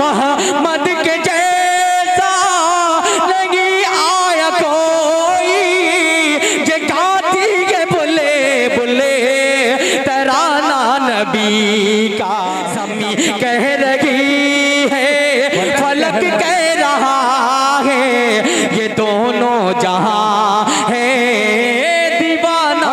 मोहम्मद के जैसा नहीं आया कोई, ये गाती है बुले बुले तराना नबी का। ज़मीं कह रही है, फलक कह रहा है, ये दोनों जहां है दीवाना।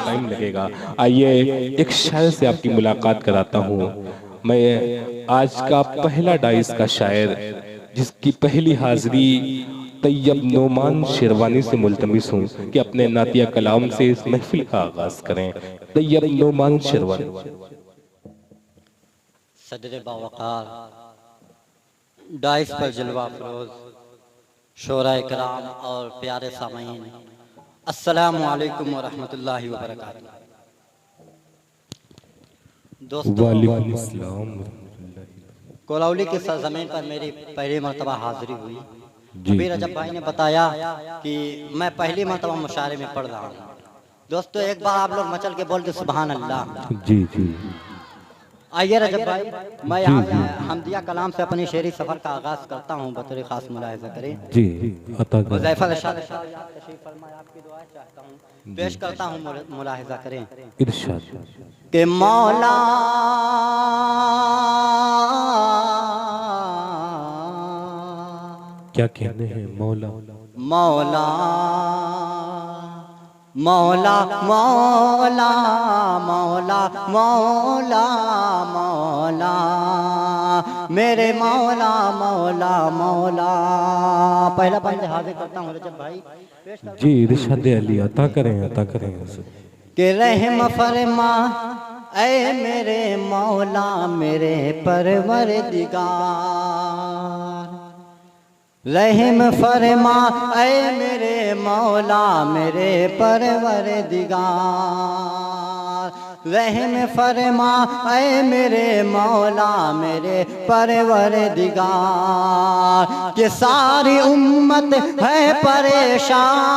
टाइम लगेगा। आइए एक शायर से आपकी मुलाकात कराता हूँ। मैं आज का पहला डाइस का शायर, जिसकी पहली हाजिरी तैयब नोमान शेरवानी से मुल्तमिस हूँ कि अपने नातिया कलाम से इस महफिल का आगाज करें। तैयब नोमान शेरवानी। सदर बावकार, डाइस पर जलवा फरोज, शोराए कराम और प्यारे सामीन, अस्सलामु अलैकुम व रहमतुल्लाहि व बरकातुहू। दोस्तों, कोलाउली की सरजमीन पर मेरी पहली मरतबा हाजिरी हुई। अभी रजब भाई ने बताया कि मैं पहली मरतबा मुशायरे में पढ़ रहा हूँ। दोस्तों, एक बार आप लोग मचल के बोल दे सुभान अल्लाह। जी जी। आइए रजब भाई, मैं यहाँ हमदिया कलाम से अपनी शेरी सफर का आगाज करता हूँ। बतौर खास मुलाहिजा करें जी, हुज़ैफा इरशाद फरमाए, आपकी दुआ चाहता हूँ, पेश करता हूँ, मुलाहिजा करें। इरशाद के मौला क्या कहने हैं मौला। मौला मौला मौला मौला मौला मौला मेरे मौला मौला मौला। पहला बंद हाजिर करता हूँ रजब भाई। जी, इरशाद अली अता करें, अता करें। कि रहम फरमा ऐ मेरे मौला मेरे परवरदिगार, रहम फरमा ऐ मेरे मौला मेरे परवरदिगार, रहम फरमा ऐ मेरे मौला मेरे परवरदिगार। कि सारी उम्मत है परेशान,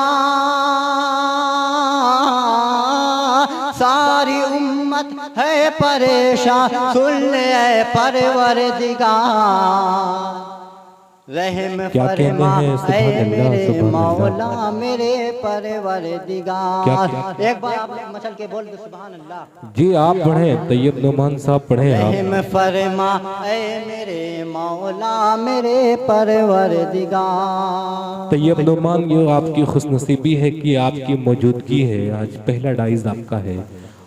सारी उम्मत है परेशान, सुन ले ऐ परवरदिगार, रहम फरमा ऐ मेरे मौला मेरे परवरदिगार। एक बार आप मचल के बोल दो सुभान अल्लाह। जी, आप पढ़े, तैयब नोमान साहब पढ़े। रहम फरमा ऐ मेरे मौला मेरे परवरदिगार। तैयब नोमान, ये आपकी खुशनसीबी है कि आपकी मौजूदगी है। आज पहला डाइज आपका है।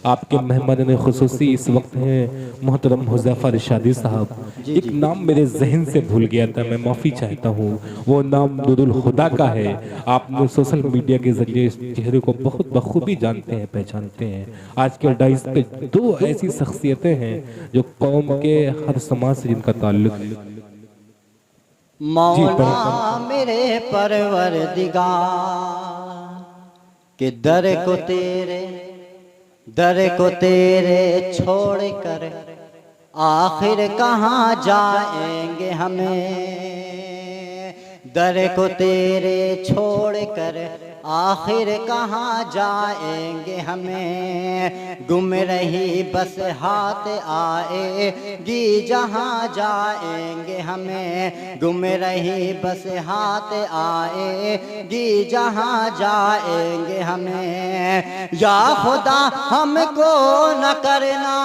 आपके मेहमान खुसूसी इस वक्त हैं मोहतरम हुज़ैफा इरशादी साहब। एक नाम मेरे जहन से भूल गया था, मैं माफ़ी चाहता हूँ। वो नाम नूरुल हुदा का है। आपने सोशल मीडिया के जरिए इस चेहरे को बहुत बखूबी जानते हैं, पहचानते हैं। आज के डाइस पे दो ऐसी शख्सियतें हैं जो कौम के हर समाज से जिनका ताल्लुक है। मौला मेरे परवरदिगार के दर को तेरे छोड़ कर आखिर कहाँ जाएंगे हमें, दर को तेरे छोड़ कर आखिर कहाँ जाएंगे हमें। गुम रही बस हाथ आएगी जहाँ जाएंगे हमें, गुम रही बस हाथ आएगी जहाँ जाएंगे हमें। या खुदा हमको न करना,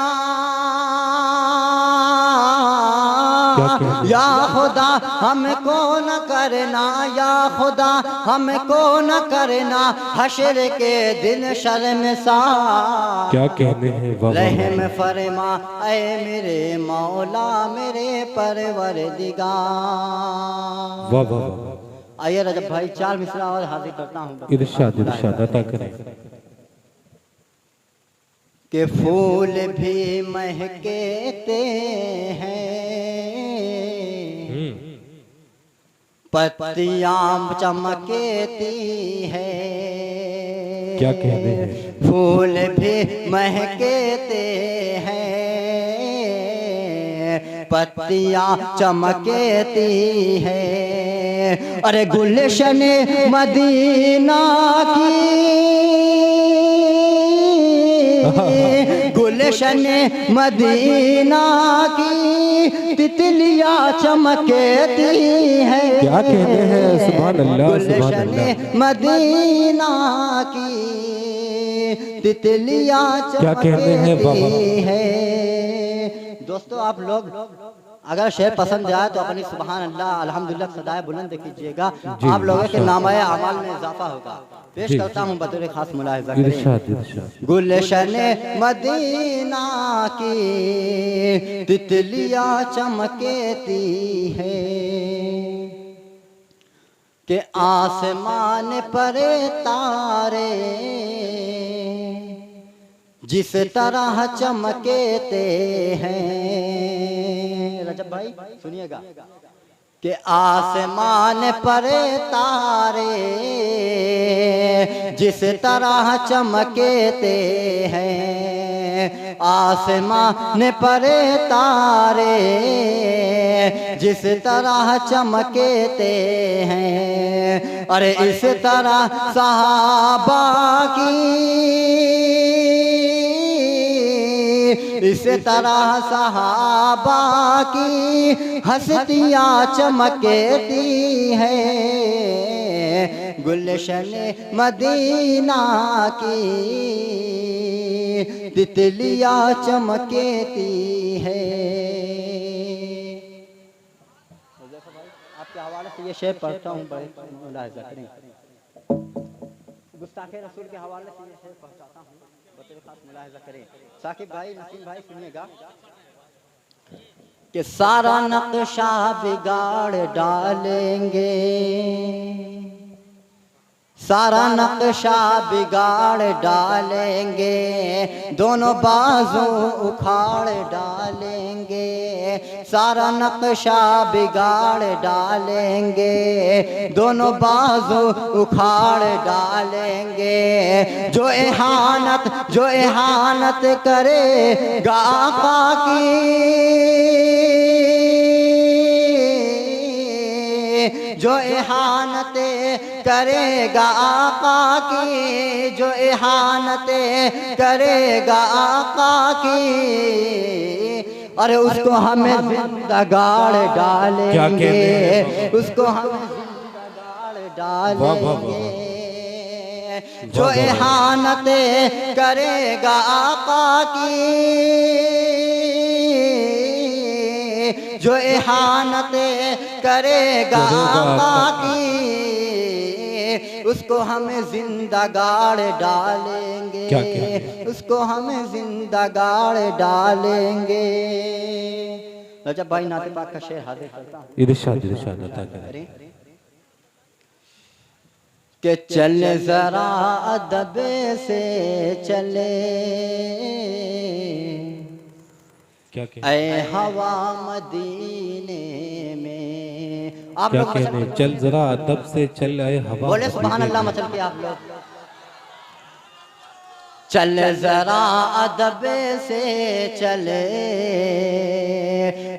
या खुदा हमको न करना, या खुदा हमको न करना, हश्र के दिन शर्मसार। क्या कहने हैं। रहम फरमा ऐ मेरे मौला मेरे परवरदिगार। वाह वाह। आइए रजब भाई, चार मिसरा और हाजिर करता हूँ। इरशाद इरशाद अता करें। के फूल भी महकते हैं, पत्तियां चमकती है। क्या कहते हैं। फूल भी महकते हैं, पत्तियां चमकती है। अरे गुलशन मदीना की, गुलशन मदीना की तितलियां चमकेती है। क्या कहते हैं, सुभान अल्लाह, सुभान गुलशने अल्लाह। मदीना की तितलियां क्या कहते हैं बाबा। चमकेती है। दोस्तों आप लोग अगर शेर पसंद आए तो अपनी सुभान अल्लाह अल्हम्दुलिल्लाह सदाए बुलंद कीजिएगा, आप लोगों के नामाए अमाल में इजाफा होगा। पेश करता हूँ बतौर खास मुलाहिजा करें। इरशाद इरशाद। गुलशने मदीना की तितलियां चमकेती है कि आसमान पर तारे जिस तरह चमकेते हैं। रजब भाई सुनिएगा कि आसमान पर तारे जिस तरह चमकेते हैं, आसमान पर तारे जिस तरह चमकेते हैं। अरे इस तरह सहाबा की, इस तरह सहाबा की हस्तियां चमकेती हैं। गुलशन मदीना की तितलियां चमकेती है। आपके हवाले से ये शेर पढ़ता हूँ, बड़े मुलाहिजा करें। गुस्ताखे रसूल के हवाले से ये शेर पढ़ता हूँ, बतौर खास मुलाहिजा करें। साकिब भाई, नसीम भाई सुनिएगा कि सारा नक्शा बिगाड़ डालेंगे, सारा नक्शा बिगाड़ डालेंगे, दोनों बाजू उखाड़ डालेंगे। सारा नक्शा बिगाड़ डालेंगे, दोनों बाजू उखाड़ डालेंगे। जो इहानत करेगा आका की, जो इहानत करेगा आका की, जो इहानत करेगा आका की, अरे उसको हमें जिंदा गाड़ डालेंगे, उसको हमें जिंदा गाड़ डालेंगे। जो इहानत करेगा आका की, जो इहानत करेगा आका की, उसको हमें जिंदा गाड़ डालेंगे, उसको हमें जिंदा गाड़ डालेंगे। रजब भाई नाते पाक का शेर हाजिर करता हूं। इरशाद इरशाद अता करें। कि चले जरा अदब से चले, क्या कहते ऐ हवा मदीने में। आप क्या लोग कहते चल जरा अदब से चल, ऐ हवा। बोले सुभान अल्लाह मचल के आप लोग। चल जरा अदब से चले,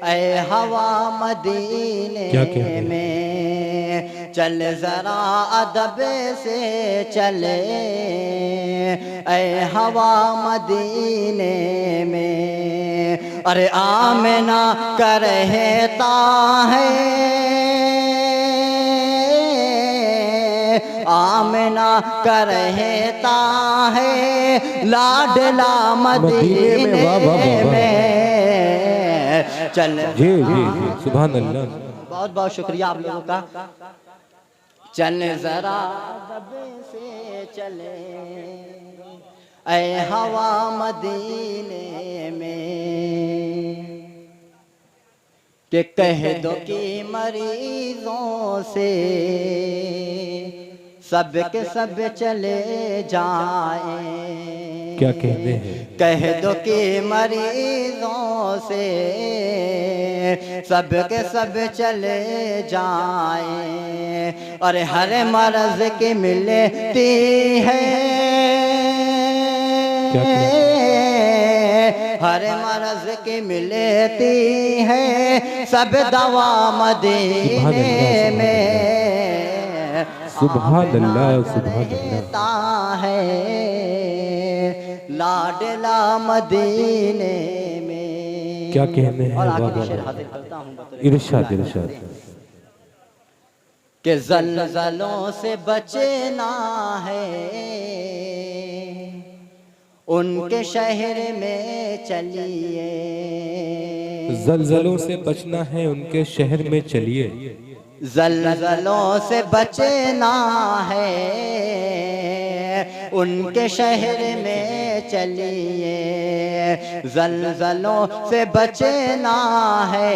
ऐ हवा मदीने में। चल जरा अदब से चले, ऐ हवा मदीने में। अरे आमना का रहता है, आमना का रहता है लाडला मदीने में। चल जी जी जी, सुभान अल्लाह। बहुत बहुत शुक्रिया आप लोगों का। चल जरा अदब से चले, ऐ हवा मदीने में। कि कह दो कि मरीजों से सब के सब चले जाएं। क्या कहते हैं? कह दो कि मरीजों से सब के सब चले जाएं। और हर मर्ज की मिलती है, हर मर्ज की मिलती है सब दवा मदीने में। सुभान अल्लाह, सुभान अल्लाह। है लाडला मदीने में। क्या कहने हैं, और वाह, आखिरी वाह, शेर वाह। हाजिर करता हूँ बतौर इरशाद इरशाद। कि ज़लज़लों से बचना है, उनके शहर में चलिए। जलजलों से बचना है, उनके शहर में चलिए। ज़लज़लों से बचना है, उनके शहर में चलिए। ज़लज़लों से बचना है,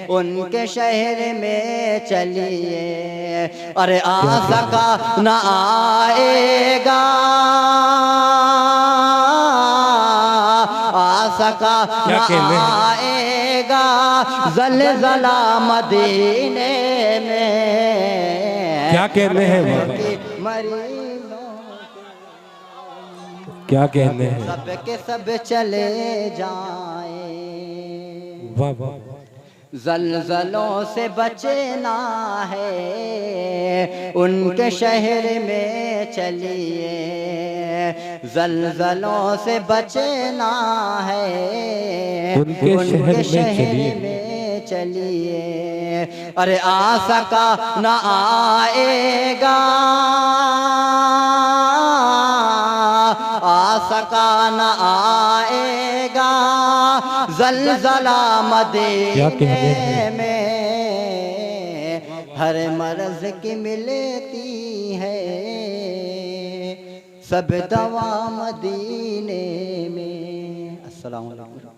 उनके शहर में चलिए। अरे आ सका न आएगा, आ सका क्या न कहने हैं? आएगा ज़लज़ला मदीने में। क्या कहने हैं बाबा? मरीज़ों क्या कहने हैं? सब के सब चले जाए। वाह वाह। ज़लज़लों से बचना है, उनके शहर में चलिए। ज़लज़लों से बचना है, उनके शहर में में चलिए। अरे आ सका न आएगा, आ सका न आएगा ज़लज़ला मदीने में। हर मर्ज़ की मिलती है सब दवा मदीने में। अस्सलाम वालेकुम।